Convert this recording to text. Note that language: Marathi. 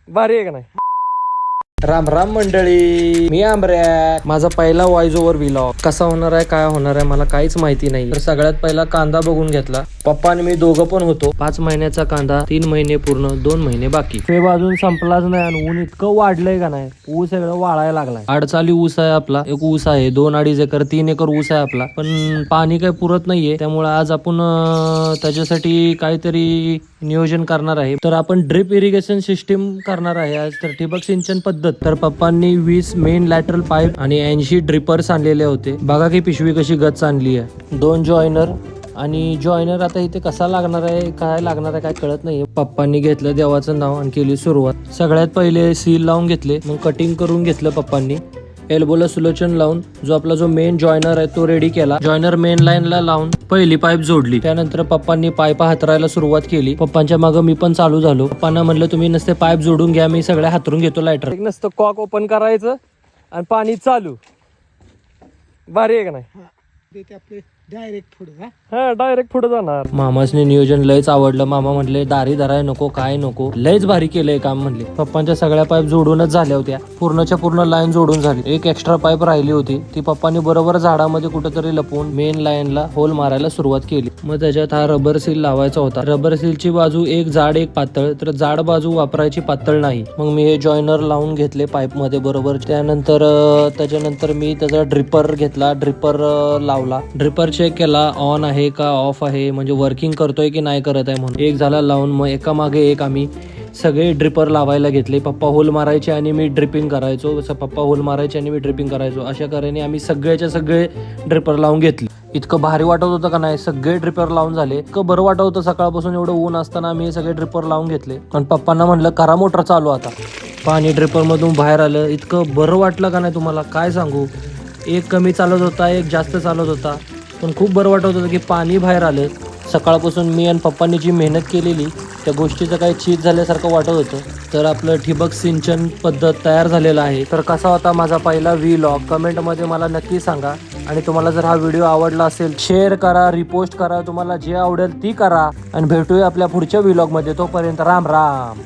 भारी आहे का नाही? राम राम मंडळी, मी आमऱ्या. माझा पहिला वॉइस ओव्हर व्लॉग कसा होणार आहे, काय होणार आहे मला काहीच माहिती नाही. तर सगळ्यात पहिला कांदा बघून घेतला. पप्पा आणि मी दोघं पण होतो. 5 महिन्याचा कांदा, 3 महिने पूर्ण, 2 महिने बाकी. ते अजून संपलाच नाही आणि ऊन इतकं वाढलंय का नाही, ऊस सगळं वाळायला लागलाय. अडचाली ऊस आहे आपला, एक ऊस आहे 2-2.5 एकर, 3 एकर ऊस आहे आपला. पण पाणी काही पुरत नाहीये, त्यामुळे आज आपण त्याच्यासाठी काहीतरी नियोजन करणार आहे. तर आपण ड्रिप इरिगेशन सिस्टीम करणार आहे आज. तर ठिबक सिंचन पद्धत. तर पप्पांनी 20 मेन लॅटरल पाईप आणि 80 ड्रिपर्स आणलेले होते. बघा की पिशवी कशी गच्च आणली आहे. 2 जॉईनर आणि जॉईनर आता इथे कसा लागणार आहे, काय लागणार आहे काय कळत नाही. पप्पांनी घेतलं देवाचं नाव आणि केली सुरुवात. सगळ्यात पहिले सील लावून घेतले, मग कटिंग करून घेतलं पप्पांनी. एल्बोला सुलोचन लावून जो मेन जॉईनर आहे तो रेडी केला. जॉईनर मेन लाईनला लावून पहिली पाईप जोडली. त्यानंतर पप्पांनी पाईप हातरायला सुरुवात केली. पप्पांच्या मागे मी पण चालू झालो. पप्पांना म्हणलं तुम्ही नसते पाईप जोडून घ्या, मी सगळ्या हातरून घेतो लायटर. एक नसतं कॉक ओपन करायचं आणि पाणी चालू. भारी आहे का नाही? आपले डायरेक्ट पुढे हा डायरेक्ट पुढे जाणार. मामासने नियोजन लयच आवडलं. मामा म्हटले दारी धराय नको, काय नको, लयच भारी केलंय काम म्हणले. पप्पांच्या सगळ्या पाईप जोडूनच झाल्या होत्या. पूर्णच्या पूर्ण लाईन जोडून झाली. एक एक्स्ट्रा पाईप राहिली होती, ती पप्पांनी बरोबर झाडामध्ये कुठेतरी लपवून मेन लाईनला होल मारायला सुरुवात केली. मग त्याच्यात हा रबर सील लावायचा होता. रबर सीलची बाजू एक जाड एक पातळ, तर जाड बाजू वापरायची, पातळ नाही. मग मी हे जॉईनर लावून घेतले पाईप मध्ये बरोबर. त्याच्यानंतर मी त्याचा ड्रिपर घेतला, ड्रिपर लावला. ड्रिपर चेक केला ऑन आहे का ऑफ आहे, म्हणजे वर्किंग करतोय की नाही करत आहे म्हणून. एक झाला लावून. मग एका मागे एक आम्ही सगळे ड्रिपर लावायला घेतले. पप्पा होल मारायचे आणि मी ड्रिपिंग करायचो. पप्पा होल मारायचे आणि मी ड्रिपिंग करायचो. अशा तऱ्हेने आम्ही सगळे ड्रिपर लावून घेतले. इतकं भारी वाटत होतं का नाही, सगळे ड्रिपर लावून झाले. इतकं बरं वाटत होतं. सकाळपासून एवढं ऊन असताना आम्ही सगळे ड्रिपर लावून घेतले. आणि पप्पांना म्हणलं करा मोटर चालू आता. पाणी ड्रिपर मधून बाहेर आलं. इतकं बरं वाटलं का नाही तुम्हाला काय सांगू. एक कमी चालत होता, एक जास्त चालत होता, पण खूप बरं वाटत होतं की पाणी बाहेर आलं. सकाळपासून मी आणि पप्पांनी जी मेहनत केलेली त्या गोष्टीचं काही चीज झाल्यासारखं वाटत होतं. तर आपलं ठिबक सिंचन पद्धत तयार झालेला आहे. तर कसा होता माझा पहिला व्लॉग, कमेंटमध्ये मला नक्की सांगा. आणि तुम्हाला जर हा व्हिडिओ आवडला असेल शेअर करा, रिपोस्ट करा, तुम्हाला जे आवडेल ती करा. आणि भेटूया आपल्या पुढच्या व्लॉगमध्ये. तोपर्यंत राम राम.